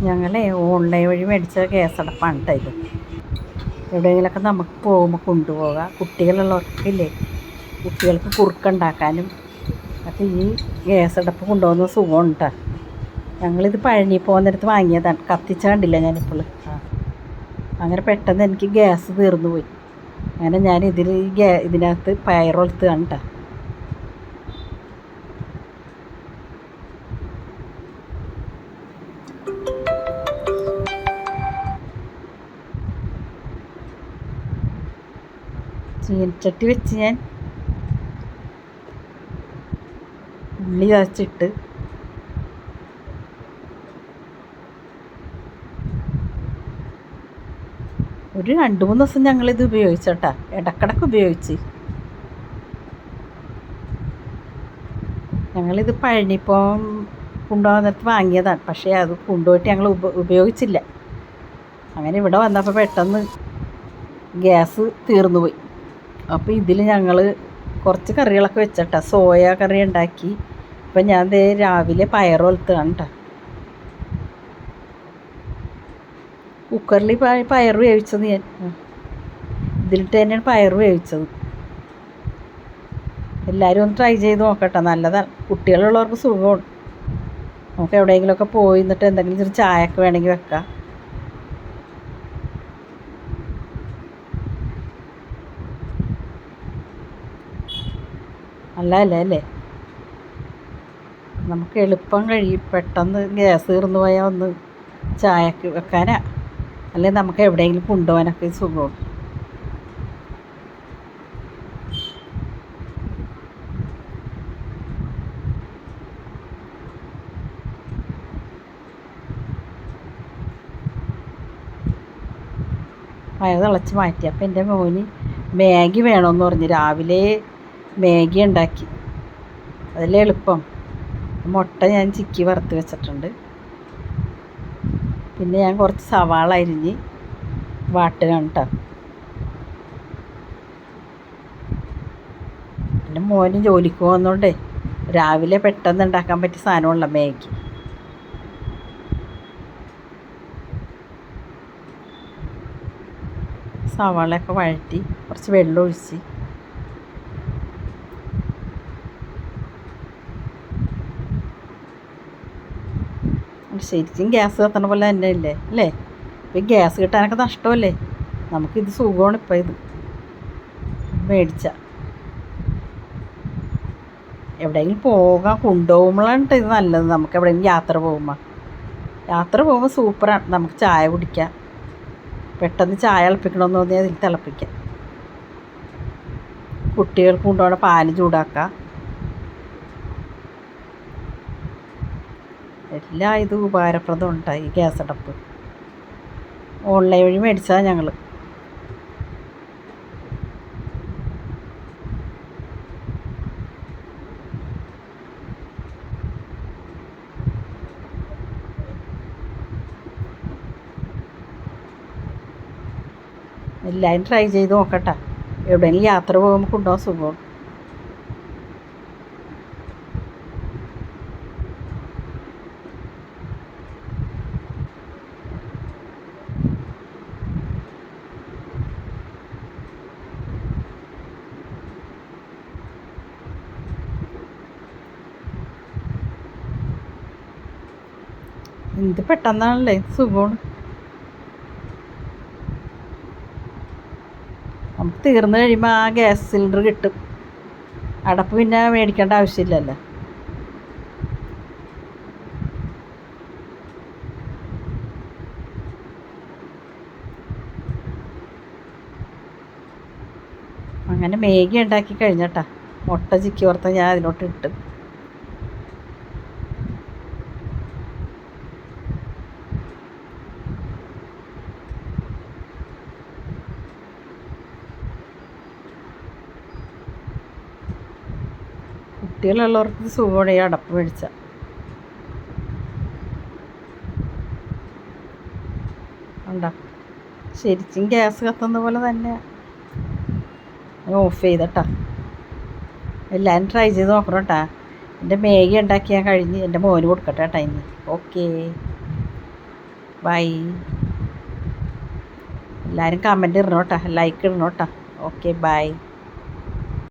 ഞങ്ങളെ ഓൺലൈൻ വഴി മേടിച്ച ഗ്യാസടപ്പാണ് കേട്ടോ ഇത്. എവിടെയെങ്കിലുമൊക്കെ നമുക്ക് പോകുമ്പോൾ കൊണ്ടുപോകാം. കുട്ടികളുള്ളവർക്കില്ലേ, കുട്ടികൾക്ക് കുറുക്കുണ്ടാക്കാനും ഒക്കെ ഈ ഗ്യാസടപ്പ് കൊണ്ടുപോകുന്ന സുഖമുണ്ട് കേട്ടോ. ഞങ്ങളിത് പഴനി പോകുന്നിടത്ത് വാങ്ങിയതാണ്. കത്തിച്ച കണ്ടില്ല ഞാനിപ്പോൾ. അങ്ങനെ പെട്ടെന്ന് എനിക്ക് ഗ്യാസ് തീർന്നു പോയി. അങ്ങനെ ഞാൻ ഇതിനകത്ത് പയറൊലുത്തുകയാണ് കേട്ടോ. ചീനച്ചട്ടി വെച്ച് ഞാൻ ഉള്ളി ചതച്ചിട്ട് ഒരു 2-3 ദിവസം ഞങ്ങളിത് ഉപയോഗിച്ചോട്ടാ. ഇടക്കിടക്ക് ഉപയോഗിച്ച്. ഞങ്ങളിത് പഴനിപ്പം കൊണ്ടുപോകുന്നിടത്ത് വാങ്ങിയതാണ്. പക്ഷേ അത് കൊണ്ടുപോയിട്ട് ഞങ്ങൾ ഉപയോഗിച്ചില്ല. അങ്ങനെ ഇവിടെ വന്നപ്പോൾ പെട്ടെന്ന് ഗ്യാസ് തീർന്നു പോയി. അപ്പോൾ ഇതിൽ ഞങ്ങൾ കുറച്ച് കറികളൊക്കെ വെച്ചിട്ടാ. സോയ കറി ഉണ്ടാക്കി. ഇപ്പം ഞാൻ രാവിലെ പയറൊലുത്തുകയാണ് കേട്ടോ. കുക്കറിൽ പയർ വേവിച്ചത് ഞാൻ ഇതിലിട്ട് തന്നെയാണ് പയർ വേവിച്ചത്. എല്ലാവരും ഒന്ന് ട്രൈ ചെയ്ത് നോക്കട്ടെ, നല്ലതാണ്. കുട്ടികളുള്ളവർക്ക് സുഖമാണ്. നമുക്ക് എവിടെയെങ്കിലുമൊക്കെ പോയി എന്നിട്ട് എന്തെങ്കിലും ചെറിയ ചായയൊക്കെ വേണമെങ്കിൽ വെക്കാം. നല്ലതല്ലേ അല്ലേ? നമുക്ക് എളുപ്പം കഴിയും. പെട്ടെന്ന് ഗ്യാസ് തീർന്നു പോയാൽ ഒന്ന് ചായക്ക് വെക്കാനാ, അല്ലെങ്കിൽ നമുക്ക് എവിടെയെങ്കിലും കൊണ്ടുപോകാനൊക്കെ സുഖമാണ്. പയർ തിളച്ച് മാറ്റി. അപ്പം എൻ്റെ മോന് മാഗി വേണമെന്ന് പറഞ്ഞ് രാവിലെ മാഗി ഉണ്ടാക്കി. അതിലെ എളുപ്പം. മുട്ട ഞാൻ ചിക്കി വറുത്ത് വെച്ചിട്ടുണ്ട്. പിന്നെ ഞാൻ കുറച്ച് സവാള അരിഞ്ഞ് വാട്ടുകയാണ് കേട്ടോ. പിന്നെ മോന് ജോലിക്ക് പോകുന്നതുകൊണ്ടേ രാവിലെ പെട്ടെന്ന് ഉണ്ടാക്കാൻ പറ്റിയ സാധനമുള്ള മാഗി. സവാളയൊക്കെ വഴറ്റി കുറച്ച് വെള്ളം ഒഴിച്ച് ശരിക്കും ഗ്യാസ് കത്തണ പോലെ തന്നെ ഇല്ലേ അല്ലേ? ഇപ്പം ഗ്യാസ് കിട്ടാനൊക്കെ നഷ്ടമല്ലേ? നമുക്കിത് സുഖമാണ്. ഇപ്പം ഇത് മേടിച്ച എവിടെയെങ്കിലും പോകാൻ കൊണ്ടുപോകുമ്പോഴാണ് ഇത് നല്ലത്. നമുക്ക് എവിടെയെങ്കിലും യാത്ര പോകുമ്പോൾ സൂപ്പറാണ്. നമുക്ക് ചായ കുടിക്കാം. പെട്ടെന്ന് ചായ തിളപ്പിക്കണമെന്ന് തോന്നിയാൽ അതിൽ തിളപ്പിക്കാം. കുട്ടികൾക്ക് കൊണ്ടുപോകണ പാല് ചൂടാക്കാം. എല്ലാം ഇത് ഉപകാരപ്രദം ഉണ്ടായി. ഈ ഗ്യാസടപ്പ് ഓൺലൈൻ വഴി മേടിച്ചതാണ് ഞങ്ങൾ. എല്ലാവരും ട്രൈ ചെയ്ത് നോക്കട്ടെ. എവിടെയെങ്കിലും യാത്ര പോകുമ്പോൾ കൊണ്ടുപോകാൻ സുഖമാണ്. ഇത് പെട്ടെന്നാണല്ലേ, സുഖമാണ്. നമുക്ക് തീർന്നു കഴിയുമ്പോൾ ആ ഗ്യാസ് സിലിണ്ടർ കിട്ടും. അടപ്പ് പിന്നെ മേടിക്കേണ്ട ആവശ്യമില്ലല്ലോ. അങ്ങനെ മാഗി ഉണ്ടാക്കി കഴിഞ്ഞട്ടാ. മുട്ട ചിക്കി വറുത്ത ഞാൻ അതിലോട്ട് ഇട്ട്. കുട്ടികളുള്ളവർക്ക് സുഖമാണ് ഈ അടപ്പ് മേടിച്ച. ഉണ്ടോ? ശരിക്കും ഗ്യാസ് കത്തുന്ന പോലെ തന്നെ. ഓഫ് ചെയ്തട്ടാ. എല്ലാവരും ട്രൈ ചെയ്ത് നോക്കണം കേട്ടാ. എൻ്റെ മാഗി ഉണ്ടാക്കി ഞാൻ കഴിഞ്ഞ് എൻ്റെ മോന് കൊടുക്കട്ടെ കേട്ടോ ഇനി. ഓക്കേ. ബൈ. എല്ലാവരും കമൻറ്റ് ഇടണം കേട്ടോ, ലൈക്ക് ഇടണം കേട്ടോ. Okay bye.